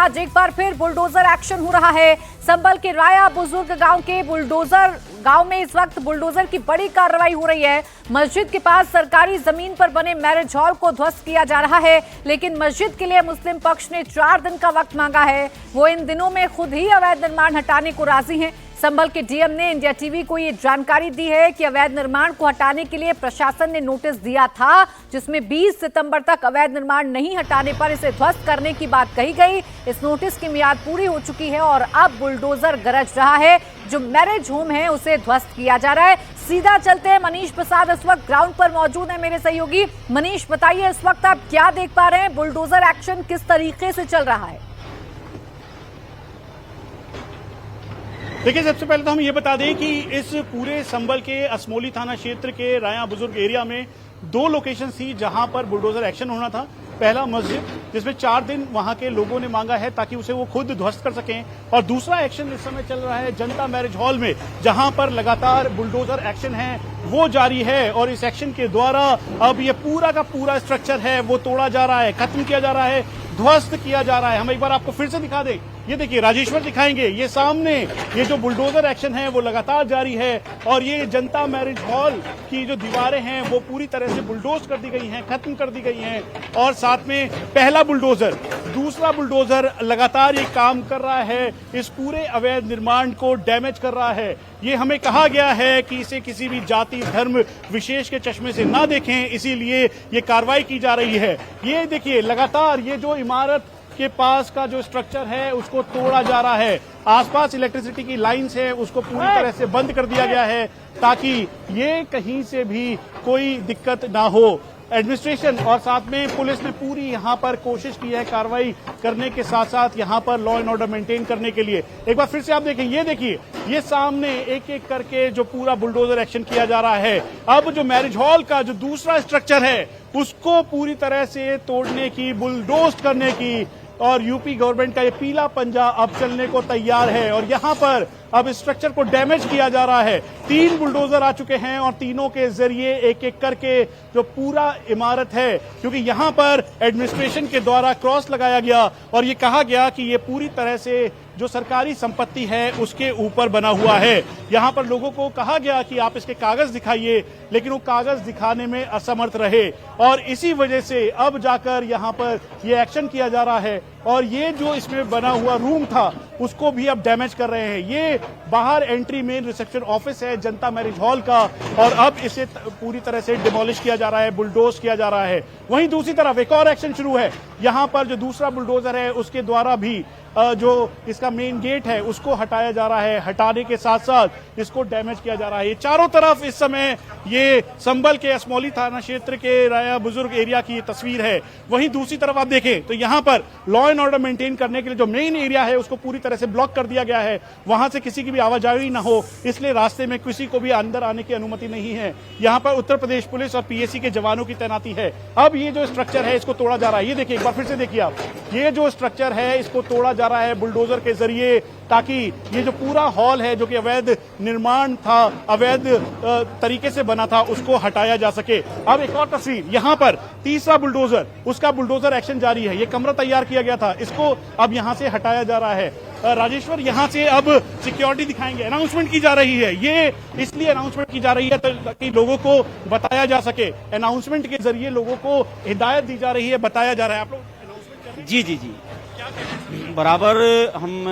आज एक बार फिर बुलडोजर एक्शन हो रहा है। संभल के राया बुजुर्ग गांव के बुलडोजर गांव में इस वक्त बुलडोजर की बड़ी कार्रवाई हो रही है। मस्जिद के पास सरकारी जमीन पर बने मैरिज हॉल को ध्वस्त किया जा रहा है, लेकिन मस्जिद के लिए मुस्लिम पक्ष ने 4 दिन का वक्त मांगा है। वो इन दिनों में खुद ही अवैध निर्माण हटाने को राजी हैं। संभल के डीएम ने इंडिया टीवी को ये जानकारी दी है कि अवैध निर्माण को हटाने के लिए प्रशासन ने नोटिस दिया था, जिसमें 20 सितंबर तक अवैध निर्माण नहीं हटाने पर इसे ध्वस्त करने की बात कही गई। इस नोटिस की मियाद पूरी हो चुकी है और अब बुलडोजर गरज रहा है। जो मैरिज होम है उसे ध्वस्त किया जा रहा है। सीधा चलते हैं, मनीष प्रसाद इस वक्त ग्राउंड पर मौजूद है, मेरे सहयोगी। मनीष, बताइए इस वक्त आप क्या देख पा रहे हैं, बुलडोजर एक्शन किस तरीके से चल रहा है? देखिए, सबसे पहले तो हम ये बता दें कि इस पूरे संभल के असमोली थाना क्षेत्र के राया बुजुर्ग एरिया में 2 लोकेशन थी जहां पर बुलडोजर एक्शन होना था। पहला मस्जिद, जिसमें 4 दिन वहां के लोगों ने मांगा है ताकि उसे वो खुद ध्वस्त कर सकें, और दूसरा एक्शन इस समय चल रहा है जनता मैरिज हॉल में, जहां पर लगातार बुलडोजर एक्शन है वो जारी है। और इस एक्शन के द्वारा अब ये पूरा का पूरा स्ट्रक्चर है वो तोड़ा जा रहा है, खत्म किया जा रहा है, ध्वस्त किया जा रहा है। हम एक बार आपको फिर से दिखा दें, ये देखिए, राजेश्वर दिखाएंगे, ये सामने ये जो बुलडोजर एक्शन है वो लगातार जारी है। और ये जनता मैरिज हॉल की जो दीवारें हैं वो पूरी तरह से बुलडोज कर दी गई हैं, खत्म कर दी गई हैं। और साथ में पहला बुलडोजर, दूसरा बुलडोजर लगातार ये काम कर रहा है, इस पूरे अवैध निर्माण को डैमेज कर रहा है। ये हमें कहा गया है कि इसे किसी भी जाति धर्म विशेष के चश्मे से ना देखें, इसीलिए ये कार्रवाई की जा रही है। ये देखिए, लगातार ये जो इमारत के पास का जो स्ट्रक्चर है उसको तोड़ा जा रहा है। आसपास इलेक्ट्रिसिटी की लाइंस है उसको पूरी तरह से बंद कर दिया गया है ताकि ये कहीं से भी कोई दिक्कत ना हो। एडमिनिस्ट्रेशन और साथ में पुलिस ने पूरी यहां पर कोशिश की है कार्रवाई करने के साथ साथ यहां पर लॉ एंड ऑर्डर मेंटेन करने के लिए। एक बार फिर से आप देखें, ये देखिए, ये सामने एक एक करके जो पूरा बुलडोजर एक्शन किया जा रहा है। अब जो मैरिज हॉल का जो दूसरा स्ट्रक्चर है उसको पूरी तरह से तोड़ने की, बुलडोज करने की, और यूपी गवर्नमेंट का ये पीला पंजा अब चलने को तैयार है। और यहां पर अब स्ट्रक्चर को डैमेज किया जा रहा है। 3 बुलडोजर आ चुके हैं और तीनों के जरिए एक एक करके जो पूरा इमारत है, क्योंकि यहां पर एडमिनिस्ट्रेशन के द्वारा क्रॉस लगाया गया और ये कहा गया कि ये पूरी तरह से जो सरकारी संपत्ति है उसके ऊपर बना हुआ है। यहां पर लोगों को कहा गया कि आप इसके कागज दिखाइए, लेकिन वो कागज दिखाने में असमर्थ रहे और इसी वजह से अब जाकर यहां पर ये एक्शन किया जा रहा है। और ये जो इसमें बना हुआ रूम था उसको भी अब डैमेज कर रहे हैं। ये बाहर एंट्री मेन रिसेप्शन ऑफिस है जनता मैरिज हॉल का, और अब इसे पूरी तरह से डिमोलिश किया जा रहा है, बुलडोज किया जा रहा है। वहीं दूसरी तरफ एक और एक्शन शुरू है। यहां पर जो दूसरा बुलडोजर है उसके द्वारा भी जो इसका मेन गेट है उसको हटाया जा रहा है। हटाने के साथ साथ इसको डैमेज किया जा रहा है। ये चारों तरफ इस समय ये संभल के असमौली थाना क्षेत्र के राया बुजुर्ग एरिया की तस्वीर है। वहीं दूसरी तरफ आप देखें तो यहां पर लॉ एंड ऑर्डर मेंटेन करने के लिए जो मेन एरिया है उसको पूरी तरह से ब्लॉक कर दिया गया है। वहां से किसी की भी आवाजाही ना हो, इसलिए रास्ते में किसी को भी अंदर आने की अनुमति नहीं है। यहां पर उत्तर प्रदेश पुलिस और पीएसी के जवानों की तैनाती है। अब ये जो स्ट्रक्चर है इसको तोड़ा जा रहा है। ये देखिए, एक बार फिर से देखिए आप, ये जो स्ट्रक्चर है इसको तोड़ा जा रहा है बुलडोजर के जरिए, ताकि ये जो पूरा हॉल है जो कि अवैध निर्माण था, अवैध तरीके से बना था, उसको हटाया जा सके। अब एक और तस्वीर, यहां पर तीसरा बुलडोजर, उसका बुलडोजर एक्शन जारी है। ये कमरा तैयार किया गया था, इसको अब यहां से हटाया जा रहा है। राजेश्वर, यहां से अब सिक्योरिटी दिखाएंगे, अनाउंसमेंट की जा रही है। ये इसलिए अनाउंसमेंट की जा रही है ताकि लोगों को बताया जा सके। अनाउंसमेंट के जरिए लोगों को हिदायत दी जा रही है, बताया जा रहा है। आप लोग अनाउंसमेंट कर रहे हैं? जी बराबर हम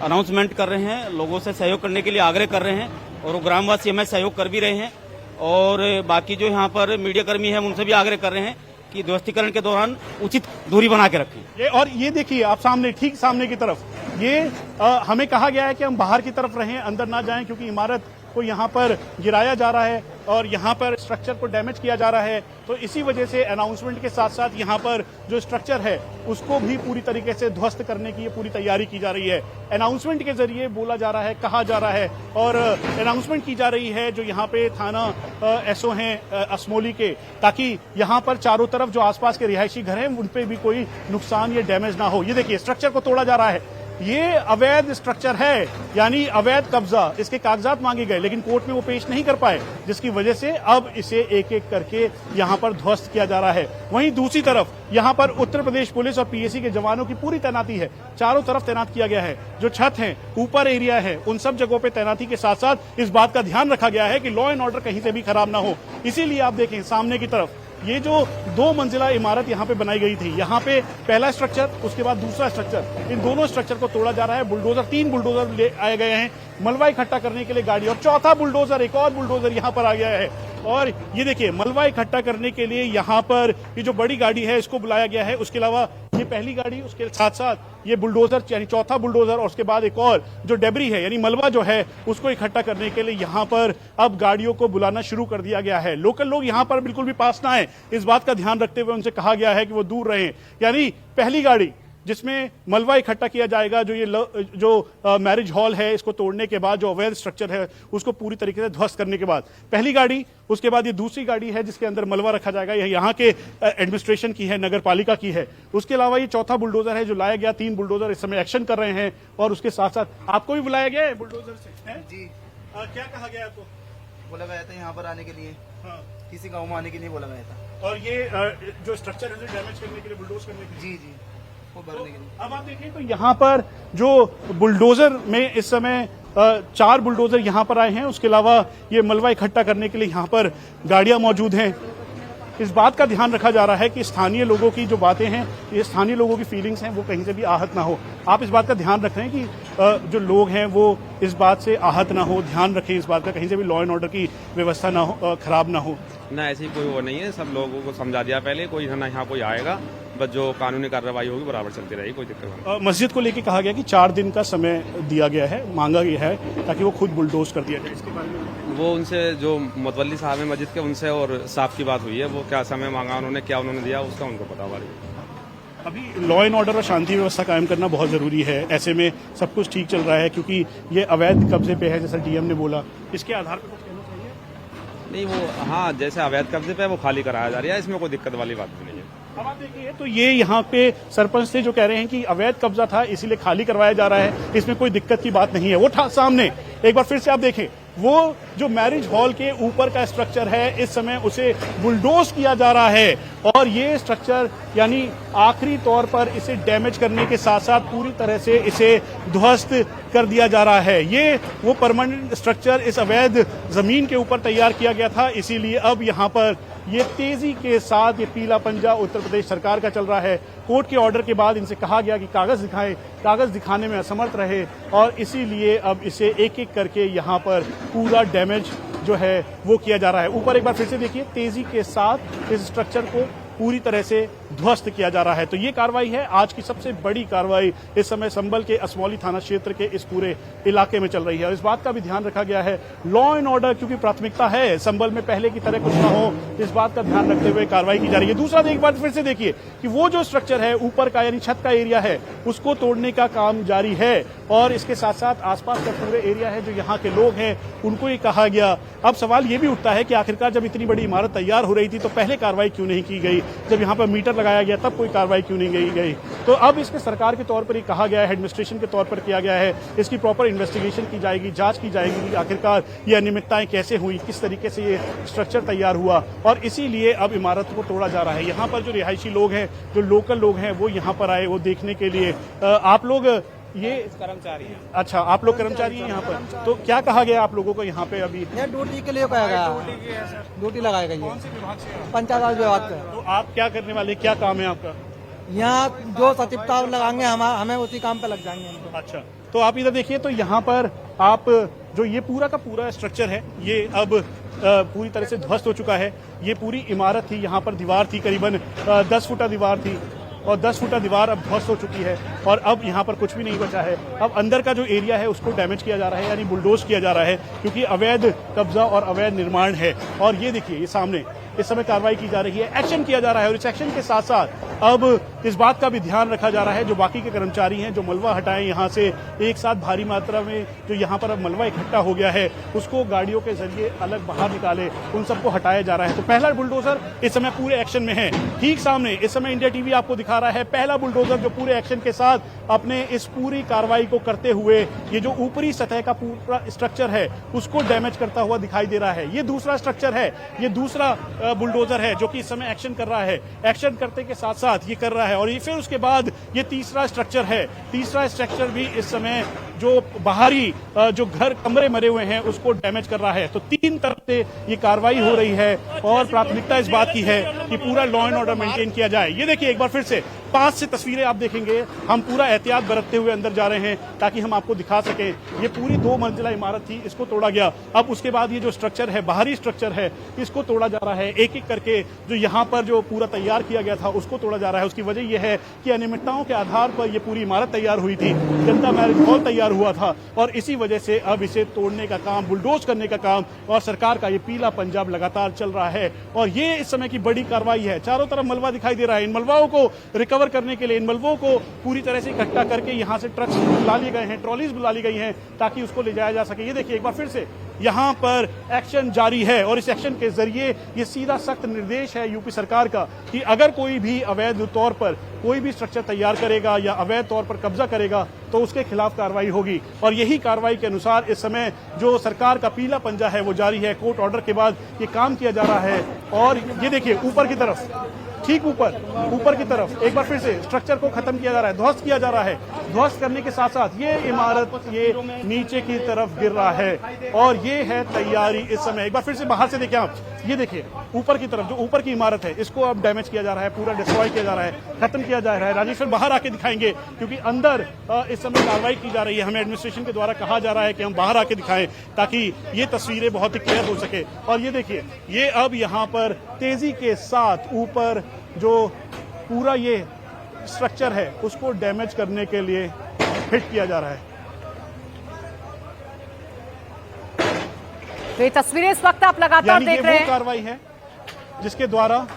अनाउंसमेंट कर रहे हैं, लोगों से सहयोग करने के लिए आग्रह कर रहे हैं और वो ग्रामवासी हमें सहयोग कर भी रहे हैं। और बाकी जो यहाँ पर मीडिया कर्मी हैं उनसे भी आग्रह कर रहे हैं कि ध्वस्तीकरण के दौरान उचित दूरी बना के रखें। और ये देखिए आप सामने, ठीक सामने की तरफ, ये हमें कहा गया है कि हम बाहर की तरफ रहें, अंदर ना जाएं, क्योंकि इमारत को यहाँ पर गिराया जा रहा है और यहाँ पर स्ट्रक्चर को डैमेज किया जा रहा है। तो इसी वजह से अनाउंसमेंट के साथ साथ यहाँ पर जो स्ट्रक्चर है उसको भी पूरी तरीके से ध्वस्त करने की पूरी तैयारी की जा रही है। अनाउंसमेंट के जरिए बोला जा रहा है, कहा जा रहा है और अनाउंसमेंट की जा रही है जो यहाँ पे थाना एसओ हैं असमोली के, ताकि यहाँ पर चारों तरफ जो आसपास के रिहायशी घर हैं उन पे भी कोई नुकसान या डैमेज ना हो। ये देखिए, स्ट्रक्चर को तोड़ा जा रहा है। ये अवैध स्ट्रक्चर है, यानी अवैध कब्जा। इसके कागजात मांगे गए लेकिन कोर्ट में वो पेश नहीं कर पाए, जिसकी वजह से अब इसे एक एक करके यहां पर ध्वस्त किया जा रहा है। वहीं दूसरी तरफ यहां पर उत्तर प्रदेश पुलिस और पीएसी के जवानों की पूरी तैनाती है, चारों तरफ तैनात किया गया है। जो छत है, ऊपर एरिया है, उन सब जगहों पे तैनाती के साथ साथ इस बात का ध्यान रखा गया है कि लॉ एंड ऑर्डर कहीं से भी खराब ना हो। इसीलिए आप देखें सामने की तरफ ये जो 2 मंजिला इमारत यहाँ पे बनाई गई थी, यहाँ पे पहला स्ट्रक्चर, उसके बाद दूसरा स्ट्रक्चर, इन दोनों स्ट्रक्चर को तोड़ा जा रहा है। बुलडोजर 3 बुलडोजर ले आए गए हैं मलबा इकट्ठा करने के लिए गाड़ी, और चौथा बुलडोजर, एक और बुलडोजर यहाँ पर आ गया है। और ये देखिए मलबा इकट्ठा करने के लिए यहाँ पर ये जो बड़ी गाड़ी है इसको बुलाया गया है। उसके अलावा ये पहली गाड़ी, उसके साथ साथ ये बुलडोजर यानी चौथा बुलडोजर, और उसके बाद एक और जो डेबरी है यानी मलबा जो है उसको इकट्ठा करने के लिए यहाँ पर अब गाड़ियों को बुलाना शुरू कर दिया गया है। लोकल लोग यहाँ पर बिल्कुल भी पास ना आए, इस बात का ध्यान रखते हुए उनसे कहा गया है कि वो दूर रहें। यानी पहली गाड़ी जिसमें मलबा इकट्ठा किया जाएगा, जो मैरिज हॉल है इसको तोड़ने के बाद, जो अवैध स्ट्रक्चर है उसको पूरी तरीके से ध्वस्त करने के बाद, पहली गाड़ी, उसके बाद ये दूसरी गाड़ी है जिसके अंदर मलबा रखा जाएगा, यह यहाँ के एडमिनिस्ट्रेशन की है, नगर पालिका की है। उसके अलावा ये चौथा बुलडोजर है जो लाया गया। 3 बुलडोजर इस समय एक्शन कर रहे हैं, और उसके साथ साथ आपको भी बुलाया गया है बुलडोजर से, है? जी। क्या कहा गया आपको? बोला गया था यहाँ पर आने के लिए, हाँ। किसी गांव में आने के लिए बोला गया था। और ये जो स्ट्रक्चर है डैमेज करने के लिए, बुलडोज करने के लिए, जी वो भरने के लिए। अब आप देखिए तो यहाँ पर जो बुलडोजर में इस समय 4 बुलडोजर यहाँ पर आए हैं, उसके अलावा ये मलबा इकट्ठा करने के लिए यहाँ पर गाड़ियां मौजूद हैं। इस बात का ध्यान रखा जा रहा है कि स्थानीय लोगों की जो बातें हैं, ये स्थानीय लोगों की फीलिंग्स हैं, वो कहीं से भी आहत ना हो। आप इस बात का ध्यान रख रहे हैं कि जो लोग हैं वो इस बात से आहत ना हो, ध्यान रखें इस बात का, कहीं से भी लॉ एंड ऑर्डर की व्यवस्था ना हो, खराब ना हो। ना ऐसी कोई वो नहीं है, सब लोगों को समझा दिया पहले, कोई ना यहाँ कोई आएगा, बस जो कानूनी कार्रवाई होगी बराबर चलती रहेगी, कोई दिक्कत नहीं। मस्जिद को लेके कहा गया कि 4 दिन का समय दिया गया है, मांगा गया है ताकि वो खुद बुलडोज कर दिया जाए। इसके बारे में वो उनसे जो मुतवल्ली साहब है मस्जिद के, उनसे और साहब की बात हुई है, वो क्या समय मांगा उन्होंने, क्या उन्होंने दिया, उसका उनको पता वाली। अभी लॉ एंड ऑर्डर और शांति व्यवस्था कायम करना बहुत जरूरी है। ऐसे में सब कुछ ठीक चल रहा है क्योंकि ये अवैध कब्जे पे है, जैसा डीएम ने बोला, इसके आधार पर कुछ कहना चाहिए? नहीं वो हाँ, जैसे अवैध कब्जे पे वो खाली कराया जा रहा है, इसमें कोई दिक्कत वाली बात भी नहीं है। अब आप देखिए तो ये यहाँ पे सरपंच से जो कह रहे हैं कि अवैध कब्जा था इसीलिए खाली करवाया जा रहा है, इसमें कोई दिक्कत की बात नहीं है। वो सामने एक बार फिर से आप देखें, वो जो मैरिज हॉल के ऊपर का स्ट्रक्चर है इस समय उसे बुलडोज किया जा रहा है, और ये स्ट्रक्चर यानी आखिरी तौर पर इसे डैमेज करने के साथ साथ पूरी तरह से इसे ध्वस्त कर दिया जा रहा है। ये वो परमानेंट स्ट्रक्चर इस अवैध जमीन के ऊपर तैयार किया गया था, इसीलिए अब यहाँ पर ये तेजी के साथ ये पीला पंजा उत्तर प्रदेश सरकार का चल रहा है। कोर्ट के ऑर्डर के बाद इनसे कहा गया कि कागज दिखाएं, कागज दिखाने में असमर्थ रहे, और इसीलिए अब इसे एक एक करके यहाँ पर पूरा डैमेज जो है वो किया जा रहा है। ऊपर एक बार फिर से देखिए, तेजी के साथ इस स्ट्रक्चर को पूरी तरह से ध्वस्त किया जा रहा है। तो ये कार्रवाई है आज की सबसे बड़ी कार्रवाई, इस समय संभल के असमौली थाना क्षेत्र के इस पूरे इलाके में चल रही है। और इस बात का भी ध्यान रखा गया है, लॉ एंड ऑर्डर क्योंकि प्राथमिकता है, संभल में पहले की तरह कुछ ना हो, इस बात का ध्यान रखते हुए कार्रवाई की जा रही है। दूसरा एक बार फिर से देखिए कि वो जो स्ट्रक्चर है ऊपर का यानी छत का एरिया है उसको तोड़ने का काम जारी है, और इसके साथ साथ आसपास का पूरे एरिया है जो यहाँ के लोग हैं उनको ही कहा गया। अब सवाल ये भी उठता है कि आखिरकार जब इतनी बड़ी इमारत तैयार हो रही थी तो पहले कार्रवाई क्यों नहीं की गई, जब यहाँ पर मीटर लगाया गया तब कोई कार्रवाई क्यों नहीं गई। तो अब इसके सरकार के तौर पर ही कहा गया है, एडमिनिस्ट्रेशन के तौर पर किया गया है, इसकी प्रॉपर इन्वेस्टिगेशन की जाएगी, जांच की जाएगी कि आखिरकार ये अनियमितताएं कैसे हुई, किस तरीके से ये स्ट्रक्चर तैयार हुआ, और इसीलिए अब इमारत को तोड़ा जा रहा है। यहाँ पर जो रिहायशी लोग हैं, जो लोकल लोग हैं, वो यहाँ पर आए वो देखने के लिए। आप लोग ये कर्मचारी हैं। अच्छा, आप लोग कर्मचारी हैं यहाँ पर, तो क्या कहा गया आप लोगों को यहाँ पे अभी? ये ड्यूटी के लिए कहा गया, ड्यूटी लगाई गई है। कौन से विभाग से? पंचायत राज विभाग का। तो आप क्या करने वाले, क्या काम है आपका? यहाँ जो सचिवता लगाएंगे हमें उसी काम पे लग जाएंगे हम तो। अच्छा, तो आप इधर देखिए तो यहाँ पर आप जो ये पूरा का पूरा स्ट्रक्चर है ये अब पूरी तरह से ध्वस्त हो चुका है। ये पूरी इमारत थी, यहाँ पर दीवार थी, करीबन 10 फुटा दीवार थी, और 10 फुटा दीवार अब ध्वस्त हो चुकी है, और अब यहाँ पर कुछ भी नहीं बचा है। अब अंदर का जो एरिया है उसको डैमेज किया जा रहा है, यानी बुलडोज किया जा रहा है, क्योंकि अवैध कब्जा और अवैध निर्माण है। और ये देखिए, ये सामने इस समय कार्रवाई की जा रही है, एक्शन किया जा रहा है, और इस एक्शन के साथ साथ अब इस बात का भी ध्यान रखा जा रहा है जो बाकी के कर्मचारी हैं जो मलबा हटाएं यहाँ से, एक साथ भारी मात्रा में जो यहाँ पर अब मलबा इकट्ठा हो गया है उसको गाड़ियों के जरिए अलग बाहर निकाले, उन सबको हटाया जा रहा है। तो पहला बुलडोजर इस समय पूरे एक्शन में है। ठीक सामने इस समय इंडिया टीवी आपको दिखा रहा है पहला बुलडोजर जो पूरे एक्शन के साथ अपने इस पूरी कार्रवाई को करते हुए ये जो ऊपरी सतह का पूरा स्ट्रक्चर है उसको डैमेज करता हुआ दिखाई दे रहा है। ये दूसरा स्ट्रक्चर है, ये दूसरा बुलडोजर है जो कि इस समय एक्शन कर रहा है। एक्शन करते के साथ साथ ये कर रहा है और ये फिर उसके बाद ये तीसरा स्ट्रक्चर है। तीसरा स्ट्रक्चर भी इस समय जो बाहरी जो घर कमरे मरे हुए हैं उसको डैमेज कर रहा है। तो तीन तरफ से ये कार्रवाई हो रही है और प्राथमिकता इस बात की है कि पूरा लॉ एंड ऑर्डर मेंटेन किया जाए। ये देखिए एक बार फिर से 5 से तस्वीरें आप देखेंगे, हम पूरा एहतियात बरतते हुए अंदर जा रहे हैं ताकि हम आपको दिखा सकें। ये पूरी 2 मंजिला इमारत थी, इसको तोड़ा गया। अब उसके बाद ये जो स्ट्रक्चर है, बाहरी स्ट्रक्चर है, इसको तोड़ा जा रहा है एक एक करके। जो यहाँ पर जो पूरा तैयार किया गया था उसको तोड़ा जा रहा है। उसकी वजह यह है कि अनियमितताओं के आधार पर यह पूरी इमारत तैयार हुई थी, जनता मैरिज हॉल तैयार हुआ था और इसी वजह से अब इसे तोड़ने का काम, बुलडोज करने का काम और सरकार का ये पीला पंजाब लगातार चल रहा है। और ये इस समय की बड़ी कार्रवाई है। चारों तरफ मलबा दिखाई दे रहा है। इन मलबाओं को रिकवर करने के लिए, इन मलबों को पूरी तरह से इकट्ठा करके यहाँ से ट्रक्स बुला लिए गए हैं, ट्रॉलीज बुला ली गई हैं ताकि उसको ले जाया जा सके। ये देखिए एक बार फिर से यहाँ पर एक्शन जारी है और इस एक्शन के जरिए ये सीधा सख्त निर्देश है यूपी सरकार का कि अगर कोई भी अवैध तौर पर कोई भी स्ट्रक्चर तैयार करेगा या अवैध तौर पर कब्जा करेगा तो उसके खिलाफ कार्रवाई होगी। और यही कार्रवाई के अनुसार इस समय जो सरकार का पीला पंजा है वो जारी है। कोर्ट ऑर्डर के बाद ये काम किया जा रहा है। और ये देखिए ऊपर की तरफ, ठीक ऊपर की तरफ एक बार फिर से स्ट्रक्चर को खत्म किया जा रहा है, ध्वस्त किया जा रहा है। ध्वस्त करने के साथ साथ ये इमारत ये नीचे की तरफ गिर रहा है और ये है तैयारी इस समय। एक बार फिर से बाहर से देखिए आप, ये देखिए ऊपर की तरफ जो ऊपर की इमारत है इसको अब डैमेज किया जा रहा है, पूरा डिस्ट्रॉय किया जा रहा है, खत्म किया जा रहा है। राजेश फिर बाहर आके दिखाएंगे क्योंकि अंदर इस समय कार्रवाई की जा रही है। हमें एडमिनिस्ट्रेशन के द्वारा कहा जा रहा है कि हम बाहर आके दिखाएं ताकि ये तस्वीरें बहुत ही क्लियर हो सके। और ये देखिए ये अब यहाँ पर तेजी के साथ ऊपर जो पूरा ये स्ट्रक्चर है उसको डैमेज करने के लिए हिट किया जा रहा है। तो ये तस्वीरें इस वक्त आप लगातार देख रहे हैं। वो कार्रवाई है जिसके द्वारा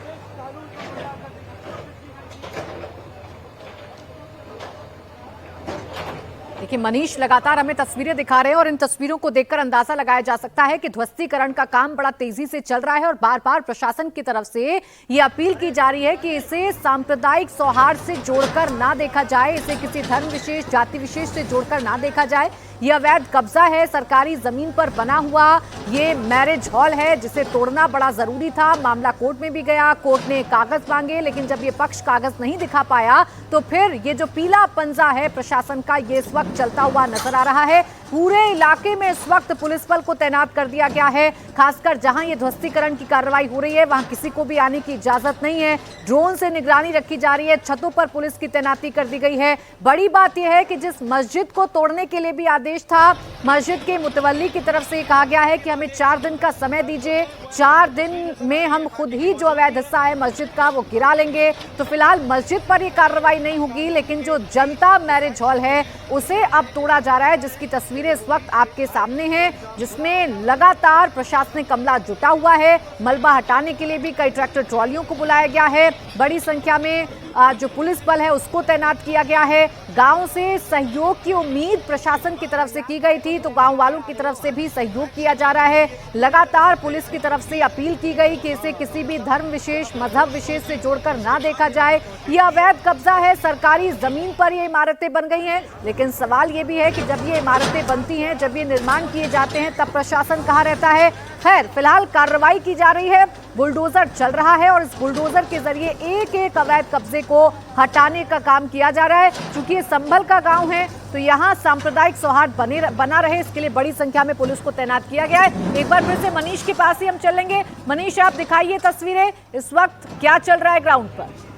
देखिए मनीष लगातार हमें तस्वीरें दिखा रहे हैं और इन तस्वीरों को देखकर अंदाजा लगाया जा सकता है कि ध्वस्तीकरण का काम बड़ा तेजी से चल रहा है और बार बार प्रशासन की तरफ से ये अपील की जा रही है कि इसे सांप्रदायिक सौहार्द से जोड़कर ना देखा जाए, इसे किसी धर्म विशेष, जाति विशेष से जोड़कर ना देखा जाए। ये अवैध कब्जा है, सरकारी जमीन पर बना हुआ ये मैरिज हॉल है जिसे तोड़ना बड़ा जरूरी था। मामला कोर्ट में भी गया, कोर्ट ने कागज मांगे लेकिन जब ये पक्ष कागज नहीं दिखा पाया तो फिर ये जो पीला पंजा है प्रशासन का ये इस वक्त चलता हुआ नजर आ रहा है। पूरे इलाके में इस वक्त पुलिस बल को तैनात कर दिया गया है। खासकर जहां ये ध्वस्तीकरण की कार्रवाई हो रही है वहां किसी को भी आने की इजाजत नहीं है। ड्रोन से निगरानी रखी जा रही है, छतों पर पुलिस की तैनाती कर दी गई है। बड़ी बात यह है कि जिस मस्जिद को तोड़ने के लिए भी आदेश था, मस्जिद के मुतवल्ली की तरफ से कहा गया है कि हमें 4 दिन का समय दीजिए, 4 दिन में हम खुद ही जो अवैध हिस्सा है मस्जिद का वो गिरा लेंगे। तो फिलहाल मस्जिद पर ये कार्रवाई नहीं होगी लेकिन जो जनता मैरिज हॉल है उसे अब तोड़ा जा रहा है, जिसकी तस्वीरें इस वक्त आपके सामने हैं, जिसमें लगातार प्रशासनिक अमला जुटा हुआ है। मलबा हटाने के लिए भी कई ट्रैक्टर ट्रॉलियों को बुलाया गया है। बड़ी संख्या में जो पुलिस बल है उसको तैनात किया गया है। गांव से सहयोग की उम्मीद प्रशासन की तरफ से की गई थी तो गांव वालों की तरफ से भी सहयोग किया जा रहा है। लगातार पुलिस की तरफ से अपील की गई कि इसे किसी भी धर्म विशेष, मजहब विशेष से जोड़कर ना देखा जाए। यह अवैध कब्जा है, सरकारी जमीन पर ये इमारतें बन गई हैं लेकिन सवाल ये भी है कि जब ये इमारतें बनती हैं, जब ये निर्माण किए जाते हैं तब प्रशासन कहाँ रहता है। खैर फिलहाल कार्रवाई की जा रही है, बुलडोजर चल रहा है और इस बुलडोजर के जरिए एक एक अवैध कब्जे को हटाने का काम किया जा रहा है। चूंकि ये संभल का गांव है तो यहाँ सांप्रदायिक सौहार्द बना रहे इसके लिए बड़ी संख्या में पुलिस को तैनात किया गया है। एक बार फिर से मनीष के पास ही हम चलेंगे। मनीष आप दिखाइए तस्वीरें, इस वक्त क्या चल रहा है ग्राउंड पर।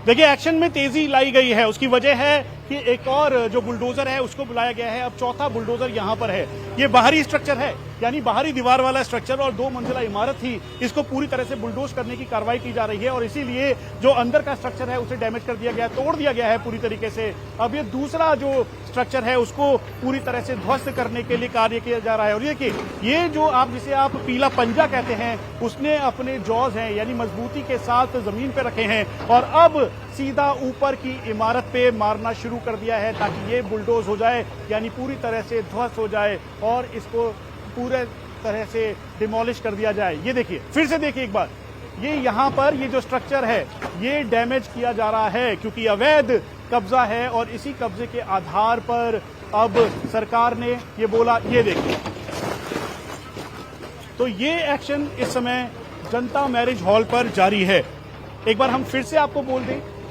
देखिए एक्शन में तेजी लाई गई है, उसकी वजह है कि एक और जो बुलडोजर है उसको बुलाया गया है। अब चौथा बुलडोजर यहाँ पर है। ये बाहरी स्ट्रक्चर है, यानी बाहरी दीवार वाला स्ट्रक्चर और 2 मंजिला इमारत थी, इसको पूरी तरह से बुलडोज करने की कार्रवाई की जा रही है और इसीलिए जो अंदर का स्ट्रक्चर है उसे डैमेज कर दिया गया, तोड़ दिया गया है पूरी तरीके से। अब ये दूसरा जो स्ट्रक्चर है उसको पूरी तरह से ध्वस्त करने के लिए कार्य किया जा रहा है। और देखिए, ये जो जिसे आप पीला पंजा कहते हैं, उसने अपने जॉज हैं यानी मजबूती के साथ जमीन पे रखे हैं और अब सीधा ऊपर की इमारत पे मारना शुरू कर दिया है ताकि ये बुलडोज हो जाए, यानी पूरी तरह से ध्वस्त हो जाए और इसको पूरे तरह से डिमोलिश कर दिया जाए। ये देखिए, फिर से देखिए एक बार, ये यहाँ पर ये जो स्ट्रक्चर है ये डैमेज किया जा रहा है क्योंकि अवैध कब्जा है और इसी कब्जे के आधार पर अब सरकार ने ये बोला। ये देखिए, तो ये एक्शन इस समय जनता मैरिज हॉल पर जारी है। एक बार हम फिर से आपको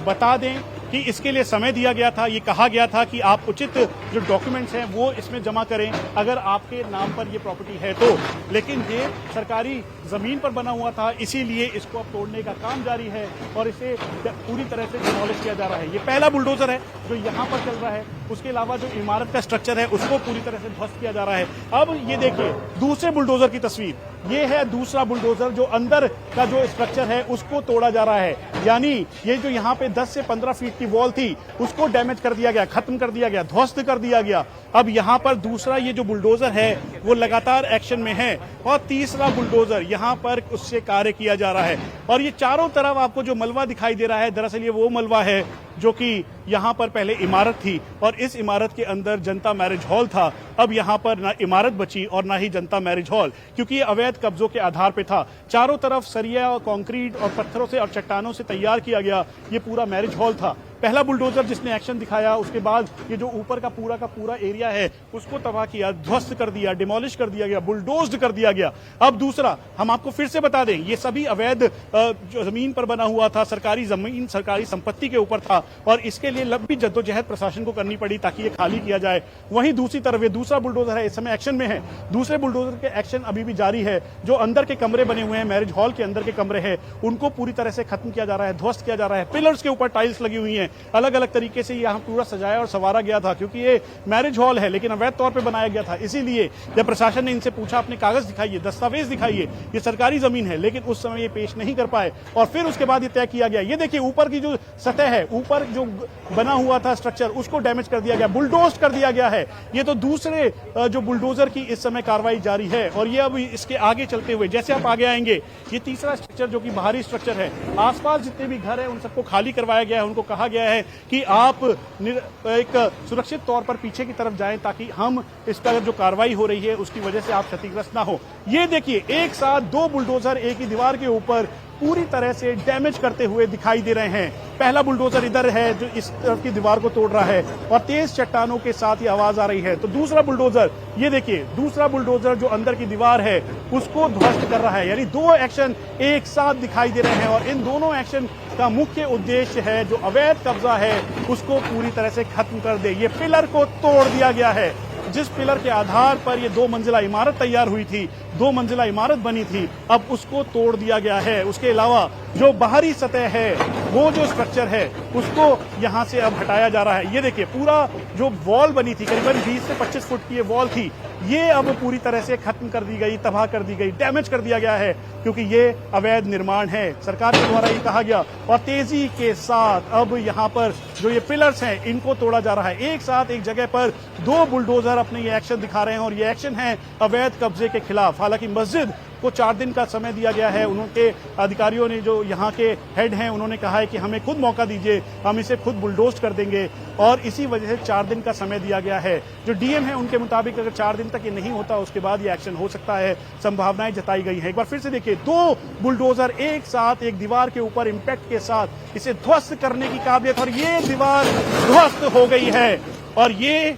बता दें कि इसके लिए समय दिया गया था। ये कहा गया था कि आप उचित जो डॉक्यूमेंट्स हैं वो इसमें जमा करें अगर आपके नाम पर ये प्रॉपर्टी है तो, लेकिन ये सरकारी जमीन पर बना हुआ था, इसीलिए इसको अब तोड़ने का काम जारी है और इसे पूरी तरह से डिमोलिश किया जा रहा है। ये पहला बुलडोजर है जो यहाँ पर चल रहा है। उसके अलावा जो इमारत का स्ट्रक्चर है उसको पूरी तरह से ध्वस्त किया जा रहा है। अब ये देखिए दूसरे बुलडोजर की तस्वीर, ये है दूसरा बुलडोजर जो अंदर का जो स्ट्रक्चर है उसको तोड़ा जा रहा है, यानी ये जो यहाँ पे 10 से 15 फीट की वॉल थी उसको डैमेज कर दिया गया, खत्म कर दिया गया, ध्वस्त कर दिया गया। अब यहाँ पर दूसरा ये जो बुलडोजर है वो लगातार एक्शन में है और तीसरा बुलडोजर यहाँ पर उससे कार्य किया जा रहा है। और ये चारों तरफ आपको जो मलबा दिखाई दे रहा है, दरअसल ये वो मलबा है जो कि यहाँ पर पहले इमारत थी और इस इमारत के अंदर जनता मैरिज हॉल था। अब यहाँ पर ना इमारत बची और ना ही जनता मैरिज हॉल, क्योंकि ये अवैध कब्जों के आधार पे था। चारों तरफ सरिया और कंक्रीट और पत्थरों से और चट्टानों से तैयार किया गया ये पूरा मैरिज हॉल था। पहला बुलडोजर जिसने एक्शन दिखाया, उसके बाद ये जो ऊपर का पूरा एरिया है उसको तबाह किया, ध्वस्त कर दिया, डिमोलिश कर दिया गया, बुलडोज्ड कर दिया गया। अब दूसरा हम आपको फिर से बता दें, ये सभी अवैध जो जमीन पर बना हुआ था, सरकारी जमीन सरकारी संपत्ति के ऊपर था और इसके लिए लंबी जद्दोजहद प्रशासन को करनी पड़ी ताकि ये खाली किया जाए। वहीं दूसरी तरफ ये दूसरा बुलडोजर है, इस समय एक्शन में है। दूसरे बुलडोजर के एक्शन अभी भी जारी है। जो अंदर के कमरे बने हुए हैं, मैरिज हॉल के अंदर के कमरे हैं, उनको पूरी तरह से खत्म किया जा रहा है, ध्वस्त किया जा रहा है। पिलर्स के ऊपर टाइल्स लगी हुई हैं, अलग अलग तरीके से यहाँ पूरा सजाया और संवारा गया था क्योंकि ये मैरिज हॉल है लेकिन अवैध तौर पे बनाया गया था। इसीलिए जब प्रशासन ने इनसे पूछा अपने कागज दिखाइए, दस्तावेज दिखाइए, ये सरकारी जमीन है, लेकिन उस समय ये पेश नहीं कर पाए और फिर उसके बाद ये तय किया गया। ये देखिए ऊपर की जो सतह है, ऊपर जो बना हुआ था स्ट्रक्चर, उसको डैमेज कर दिया गया, बुलडोज कर दिया गया है। ये तो दूसरे जो बुलडोजर की इस समय कार्रवाई जारी है और ये अब इसके आगे चलते हुए जैसे आप आगे आएंगे, ये तीसरा स्ट्रक्चर जो कि बाहरी स्ट्रक्चर है, आसपास जितने भी घर हैं उन सबको खाली करवाया गया है। उनको कहा गया है कि आप एक सुरक्षित तौर पर पीछे की तरफ जाएं ताकि हम इस पर जो कार्रवाई हो रही है उसकी वजह से आप क्षतिग्रस्त ना हो। ये देखिए एक साथ 2 बुलडोजर एक ही दीवार के ऊपर पूरी तरह से डैमेज करते हुए दिखाई दे रहे हैं। पहला बुलडोजर इधर है जो इस तरफ की दीवार को तोड़ रहा है और तेज चट्टानों के साथ ही आवाज आ रही है। तो दूसरा बुलडोजर, ये देखिए दूसरा बुलडोजर जो अंदर की दीवार है उसको ध्वस्त कर रहा है। यानी 2 एक्शन एक साथ दिखाई दे रहे हैं और इन दोनों एक्शन का मुख्य उद्देश्य है जो अवैध कब्जा है उसको पूरी तरह से खत्म कर दे। ये पिलर को तोड़ दिया गया है, जिस पिलर के आधार पर ये 2 मंजिला इमारत तैयार हुई थी, 2 मंजिला इमारत बनी थी, अब उसको तोड़ दिया गया है। उसके अलावा जो बाहरी सतह है, वो जो स्ट्रक्चर है, उसको यहां से अब हटाया जा रहा है। ये देखिए पूरा जो वॉल बनी थी, करीबन 20 से 25 फुट की ये वॉल थी, ये अब पूरी तरह से खत्म कर दी गई, तबाह कर दी गई, डैमेज कर दिया गया है क्योंकि ये अवैध निर्माण है, सरकार के द्वारा ये कहा गया। और तेजी के साथ अब यहाँ पर जो ये पिलर्स हैं इनको तोड़ा जा रहा है। एक साथ एक जगह पर 2 बुलडोजर अपने ये एक्शन दिखा रहे हैं और ये एक्शन है अवैध कब्जे के खिलाफ। हालांकि मस्जिद को 4 दिन का समय दिया गया है। उनके अधिकारियों ने, जो यहाँ के हेड हैं, उन्होंने कहा है कि हमें खुद मौका दीजिए, हम इसे खुद बुलडोज कर देंगे और इसी वजह से 4 दिन का समय दिया गया है। जो डीएम है उनके मुताबिक अगर 4 दिन तक ये नहीं होता उसके बाद ये एक्शन हो सकता है, संभावनाएं जताई गई है। एक बार फिर से देखिए 2 बुलडोजर एक साथ एक दीवार के ऊपर इंपैक्ट के साथ इसे ध्वस्त करने की काबिलियत, और ये दीवार ध्वस्त हो गई है। और ये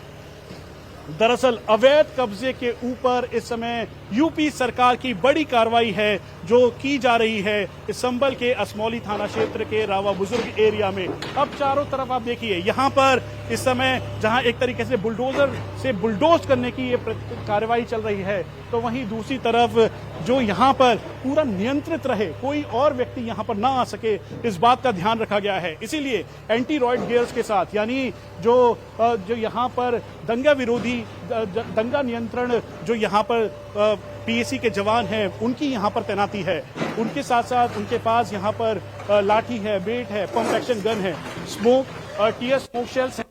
दरअसल अवैध कब्जे के ऊपर इस समय यूपी सरकार की बड़ी कार्रवाई है जो की जा रही है इस संभल के असमौली थाना क्षेत्र के रावा बुजुर्ग एरिया में। अब चारों तरफ आप देखिए, यहाँ पर इस समय जहां एक तरीके से बुलडोजर से बुलडोज करने की ये कार्रवाई चल रही है, तो वहीं दूसरी तरफ जो यहाँ पर पूरा नियंत्रित रहे, कोई और व्यक्ति यहाँ पर ना आ सके, इस बात का ध्यान रखा गया है। इसीलिए एंटी रॉयड गियर्स के साथ, यानी जो यहाँ पर दंगा विरोधी, दंगा नियंत्रण जो यहाँ पर पीएसी के जवान हैं, उनकी यहाँ पर तैनाती है। उनके साथ साथ उनके पास यहाँ पर लाठी है, बेट है, पंप एक्शन गन है, टीयर स्मोक शेल्स हैं।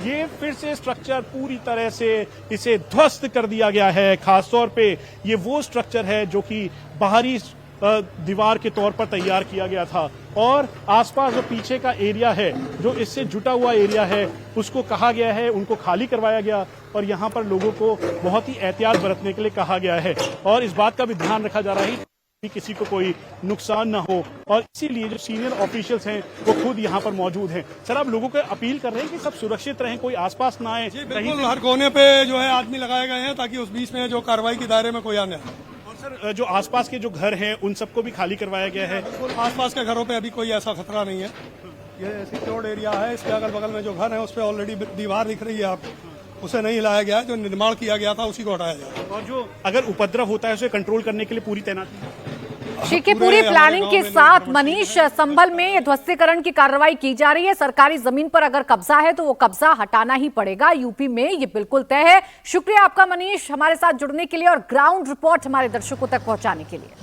ये फिर से स्ट्रक्चर पूरी तरह से इसे ध्वस्त कर दिया गया है। खासतौर पे ये वो स्ट्रक्चर है जो कि बाहरी दीवार के तौर पर तैयार किया गया था, और आसपास जो पीछे का एरिया है, जो इससे जुटा हुआ एरिया है, उसको कहा गया है, उनको खाली करवाया गया, और यहाँ पर लोगों को बहुत ही एहतियात बरतने के लिए कहा गया है, और इस बात का भी ध्यान रखा जा रहा है कि किसी को कोई नुकसान ना हो, और इसीलिए जो सीनियर ऑफिशियल्स हैं वो खुद यहाँ पर मौजूद हैं। सर, आप लोगों को अपील कर रहे हैं कि सब सुरक्षित रहें, कोई आसपास ना आए? जी बिल्कुल, हर कोने पे जो है आदमी लगाए गए हैं ताकि उस बीच में जो कार्रवाई के दायरे में कोई आने। और सर, जो आसपास के जो घर हैं उन सबको भी खाली करवाया गया है? आसपास के घरों पे अभी कोई ऐसा खतरा नहीं है, ये सिक्योर्ड एरिया है। इसके अगल बगल में जो घर है उस पर ऑलरेडी दीवार दिख रही है, आप उसे नहीं हिलाया गया है, जो निर्माण किया गया था उसी को हटाया जाए। और जो अगर उपद्रव होता है उसे कंट्रोल करने के लिए पूरी तैनाती। ठीक है, पूरी प्लानिंग के साथ मनीष संभल में ध्वस्तीकरण की कार्रवाई की जा रही है। सरकारी जमीन पर अगर कब्जा है तो वो कब्जा हटाना ही पड़ेगा, यूपी में ये बिल्कुल तय है। शुक्रिया आपका मनीष, हमारे साथ जुड़ने के लिए और ग्राउंड रिपोर्ट हमारे दर्शकों तक पहुंचाने के लिए।